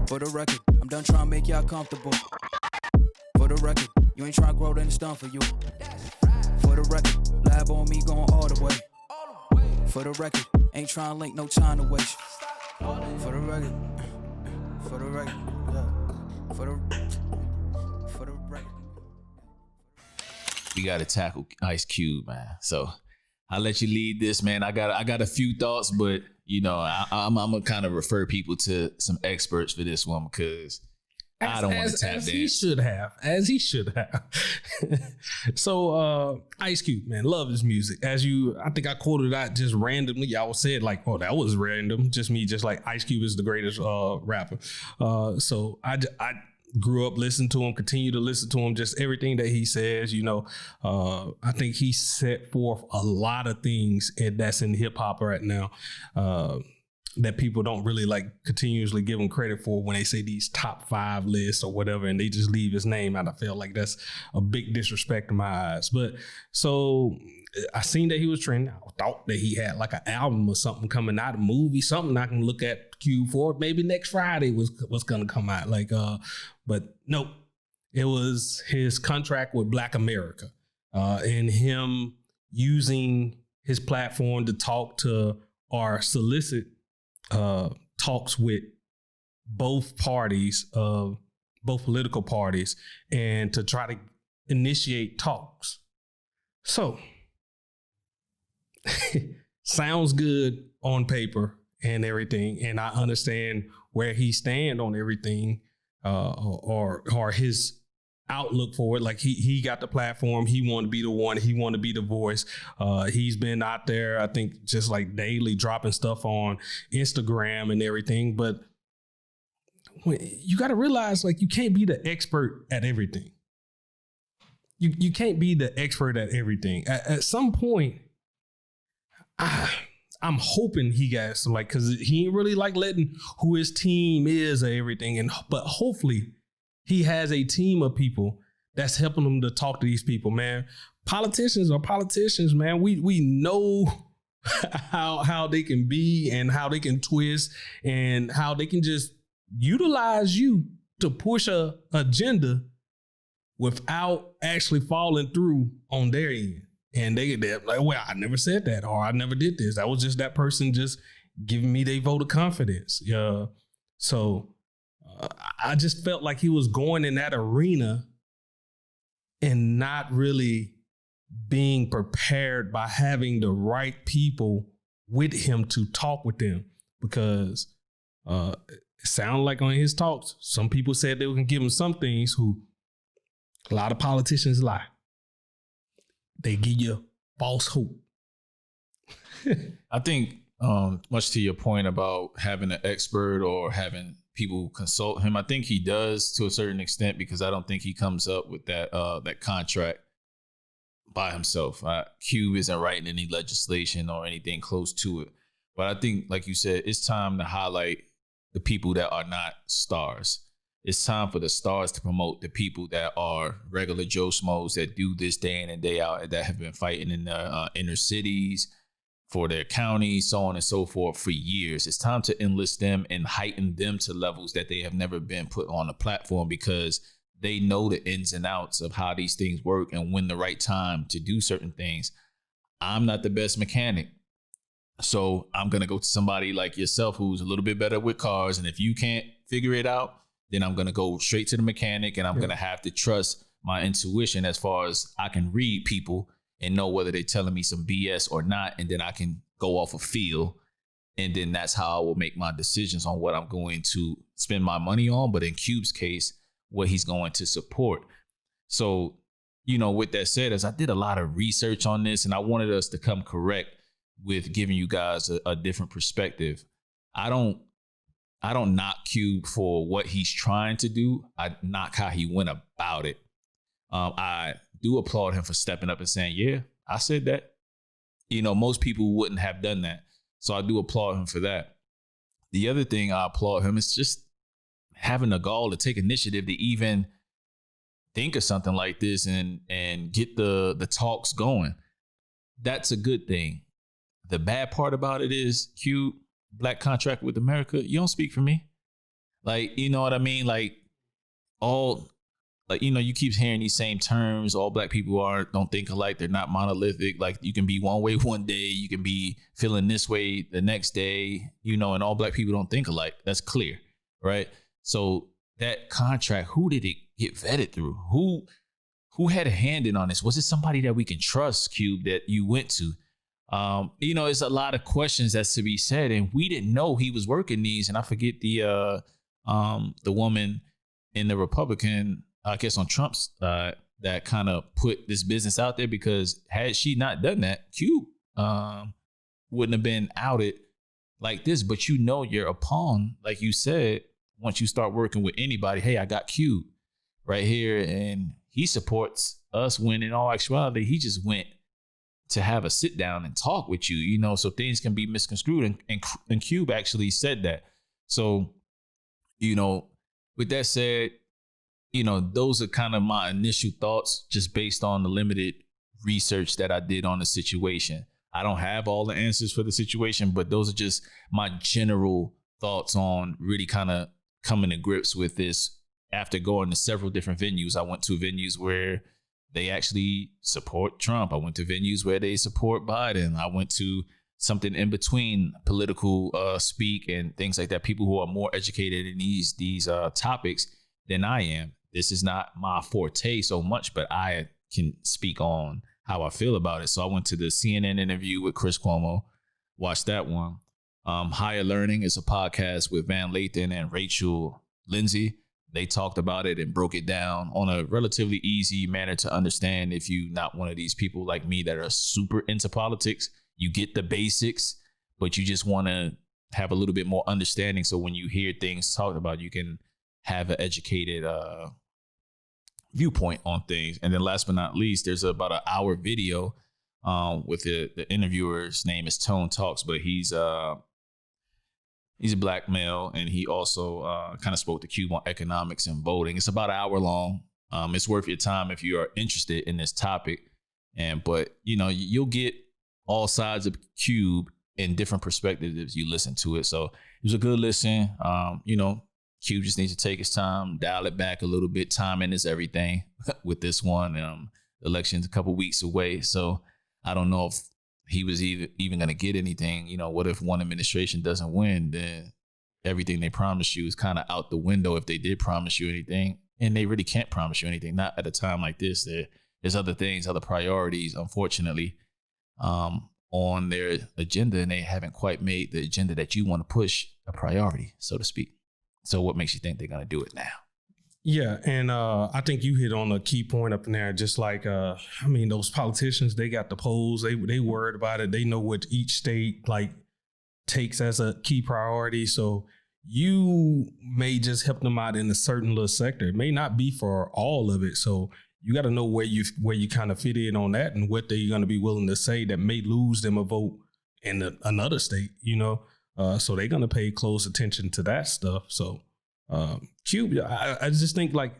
For the record, I'm done trying to make y'all comfortable. For the record, you ain't trying to grow, then it's done for you. For the record, lab on me going all the way. For the record, ain't trying to link, no time to waste. For the record, yeah. For the record. We got to tackle Ice Cube, man. So I'll let you lead this, man. I got a few thoughts, but you know, I'm gonna kind of refer people to some experts for this one because I don't want to tap dance. As he should have. So Ice Cube, man, love his music. I think I quoted that just randomly. Y'all said like, oh, that was random. Just me, just like Ice Cube is the greatest rapper. So I grew up listening to him, continue to listen to him, just everything that he says, you know. I think he set forth a lot of things that's in hip hop right now. That people don't really like continuously give him credit for when they say these top 5 lists or whatever, and they just leave his name out. I feel like that's a big disrespect in my eyes. But so I seen that he was trending. I thought that he had like an album or something coming out, a movie, something I can look at Cube for. Maybe next Friday was going to come out. But nope, it was his contract with Black America, and him using his platform to talk to or solicit talks with both parties of both political parties and to try to initiate talks. So sounds good on paper and everything. And I understand where he stand on everything, or his outlook for it. Like he got the platform. He wanted to be the one. He wanted to be the voice. He's been out there, I think, just like daily dropping stuff on Instagram and everything. But you got to realize, like, you can't be the expert at everything. You can't be the expert at everything. At some point, I'm hoping he got some, like, because he ain't really like letting who his team is or everything. But hopefully he has a team of people that's helping him to talk to these people, man. Politicians are politicians, man. We know how they can be and how they can twist and how they can just utilize you to push a agenda without actually following through on their end. And they're like, well, I never said that, or I never did this. That was just that person just giving me their vote of confidence. So I just felt like he was going in that arena and not really being prepared by having the right people with him to talk with them, because it sounded like on his talks, some people said they were going to give him some things who a lot of politicians lie. They give you false hope. I think much to your point about having an expert or having people consult him, I think he does to a certain extent, because I don't think he comes up with that contract by himself. Cube isn't writing any legislation or anything close to it. But I think, like you said, it's time to highlight the people that are not stars. It's time for the stars to promote the people that are regular Joe Schmoes that do this day in and day out, and that have been fighting in the inner cities for their counties, so on and so forth, for years. It's time to enlist them and heighten them to levels that they have never been put on a platform, because they know the ins and outs of how these things work and when the right time to do certain things. I'm not the best mechanic, so I'm going to go to somebody like yourself who's a little bit better with cars. And if you can't figure it out, then I'm going to go straight to the mechanic, and I'm going to have to trust my intuition as far as I can read people and know whether they're telling me some BS or not. And then I can go off a feel. And then that's how I will make my decisions on what I'm going to spend my money on. But in Cube's case, what he's going to support. So, you know, with that said, as I did a lot of research on this, and I wanted us to come correct with giving you guys a different perspective. I don't knock Cube for what he's trying to do. I knock how he went about it. I do applaud him for stepping up and saying, yeah, I said that. You know, most people wouldn't have done that. So I do applaud him for that. The other thing I applaud him is just having the gall to take initiative to even think of something like this and get the talks going. That's a good thing. The bad part about it is, Cube, Black contract with America, you don't speak for me. Like, you know what I mean? Like all like, you know, you keep hearing these same terms. All black people don't think alike. They're not monolithic. Like you can be one way one day, you can be feeling this way the next day, you know, and all black people don't think alike. That's clear, right? So that contract, who did it get vetted through? Who had a hand in on this? Was it somebody that we can trust, Cube, that you went to? You know, it's a lot of questions that's to be said, and we didn't know he was working these. And I forget the woman in the Republican, I guess on Trump's side, that kind of put this business out there, because had she not done that, Cube wouldn't have been outed like this. But you know, you're a pawn, like you said, once you start working with anybody. Hey, I got Cube right here, and he supports us when in all actuality, he just went to have a sit down and talk with you, you know, so things can be misconstrued. And Cube actually said that. So, you know, with that said, you know, those are kind of my initial thoughts just based on the limited research that I did on the situation. I don't have all the answers for the situation, but those are just my general thoughts on really kind of coming to grips with this after going to several different venues. I went to venues where they actually support Trump. I went to venues where they support Biden. I went to something in between political speak and things like that. People who are more educated in these topics than I am. This is not my forte so much, but I can speak on how I feel about it. So I went to the CNN interview with Chris Cuomo, watched that one. Higher Learning is a podcast with Van Lathan and Rachel Lindsay. They talked about it and broke it down on a relatively easy manner to understand. If you're not one of these people like me that are super into politics, you get the basics, but you just want to have a little bit more understanding. So when you hear things talked about, you can have an educated viewpoint on things. And then last but not least, there's about an hour video with the interviewer's name is Tone Talks, but he's a black male, and he also kind of spoke to Cube on economics and voting. It's about an hour long. It's worth your time if you are interested in this topic. But you know, you'll get all sides of Cube in different perspectives if you listen to it. So it was a good listen. You know, Cube just needs to take his time, dial it back a little bit. Timing is everything with this one. The election's a couple weeks away, so I don't know if he was even going to get anything. You know, what if one administration doesn't win? Then everything they promised you is kind of out the window if they did promise you anything. And they really can't promise you anything, not at a time like this. There's other things, other priorities, unfortunately, on their agenda, and they haven't quite made the agenda that you want to push a priority, so to speak. So what makes you think they're going to do it now? Yeah, and I think you hit on a key point up in there. Just like, I mean, those politicians, they got the polls. They worried about it. They know what each state like takes as a key priority. So you may just help them out in a certain little sector. It may not be for all of it. So you got to know where you kind of fit in on that, and what they're going to be willing to say that may lose them a vote in another state. You know, so they're going to pay close attention to that stuff. So. Cube, I just think like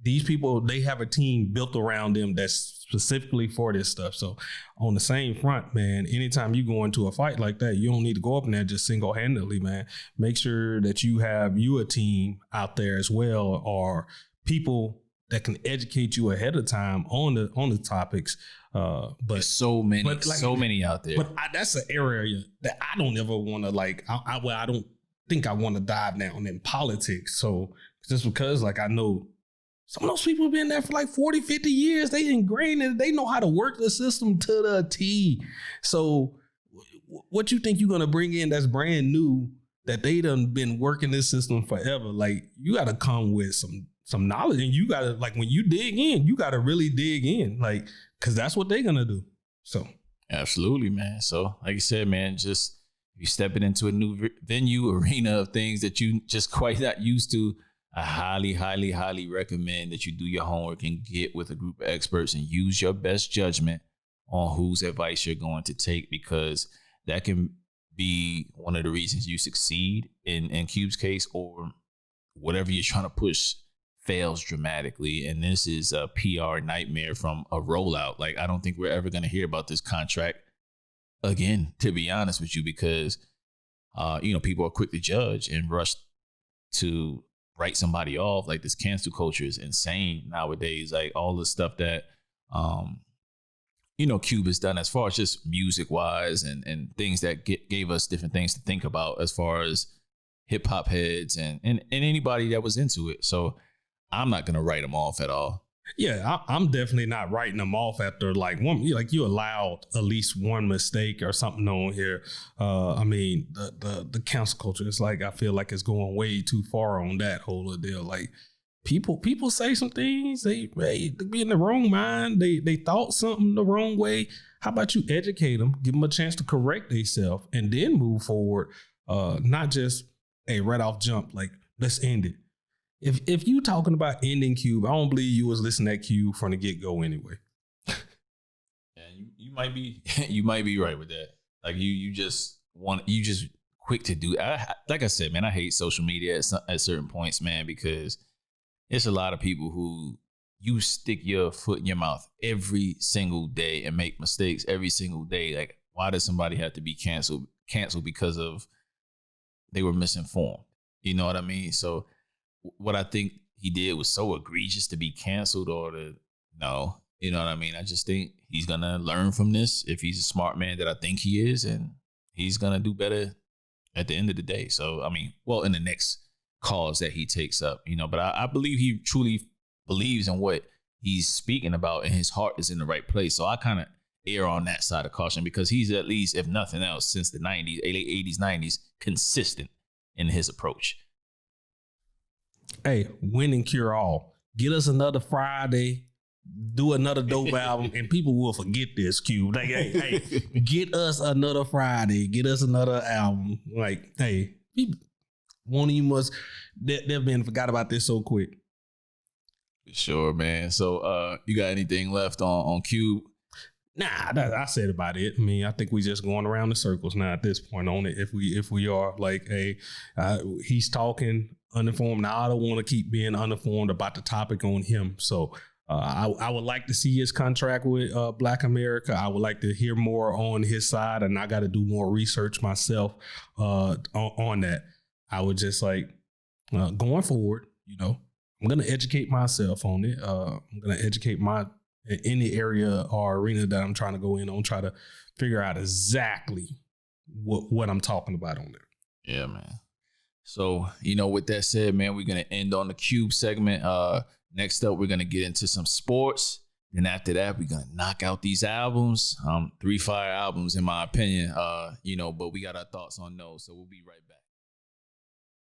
these people, they have a team built around them that's specifically for this stuff. So on the same front, man, anytime you go into a fight like that, you don't need to go up in there just single-handedly, man. Make sure that you have a team out there as well, or people that can educate you ahead of time on the topics. But there's so many out there. But that's an area that I don't ever want to like. I don't think I want to dive down in politics. So just because like I know some of those people have been there for like 40, 50 years, they ingrained it, they know how to work the system to the T. So what you think you're going to bring in that's brand new, that they done been working this system forever? Like you got to come with some knowledge, and you got to, like, when you dig in, you got to really dig in, like, because that's what they're going to do. So absolutely, man. So like you said, man, just you stepping into a new venue, arena of things that you just quite not used to, I highly, highly, highly recommend that you do your homework and get with a group of experts and use your best judgment on whose advice you're going to take, because that can be one of the reasons you succeed in Cube's case, or whatever you're trying to push fails dramatically. And this is a PR nightmare from a rollout. Like, I don't think we're ever going to hear about this contract again, to be honest with you, because, you know, people are quick to judge and rush to write somebody off. Like, this cancel culture is insane nowadays. Like, all the stuff that Cube has done as far as just music wise and things that gave us different things to think about as far as hip hop heads and anybody that was into it. So I'm not gonna write them off at all. Yeah, I'm definitely not writing them off after like one. Like, you allowed at least one mistake or something on here. I mean, the cancel culture. It's like, I feel like it's going way too far on that whole deal. Like, people say some things. They be in the wrong mind. They thought something the wrong way. How about you educate them, give them a chance to correct themselves, and then move forward. Not just right off jump. Like, let's end it. If you talking about ending Cube, I don't believe you was listening to that Cube from the get-go anyway. Yeah, you might be right with that. Like, you just quick to do. Like I said, man, I hate social media at certain points, man, because it's a lot of people who you stick your foot in your mouth every single day and make mistakes every single day. Like, why does somebody have to be canceled because of they were misinformed? You know what I mean? So what I think he did was so egregious to be canceled no, you know what I mean? I just think he's going to learn from this if he's a smart man that I think he is, and he's going to do better at the end of the day. So, I mean, well, in the next cause that he takes up, but I believe he truly believes in what he's speaking about, and his heart is in the right place. So I kind of err on that side of caution, because he's, at least, if nothing else, since the 90s, late 80s, 90s, consistent in his approach. Hey, win and cure all. Get us another Friday, do another dope album, and people will forget this, Cube. Like, hey, get us another Friday, get us another album. Like, hey, one of you must, they've been forgot about this so quick. Sure, man. So you got anything left on Cube? Nah, I said about it. I mean, I think we just going around the circles now at this point on it. If we are like, hey, he's talking uninformed. Now I don't want to keep being uninformed about the topic on him. So I would like to see his contract with Black America. I would like to hear more on his side, and I got to do more research myself on that. I would just like going forward, I'm going to educate myself on it. I'm going to educate in any area or arena that I'm trying to go in on, try to figure out exactly what I'm talking about on there. Yeah, man. So, with that said, man, we're going to end on the Cube segment. Next up, we're going to get into some sports. And after that, we're going to knock out these albums. 3 fire albums, in my opinion, but we got our thoughts on those. So we'll be right back.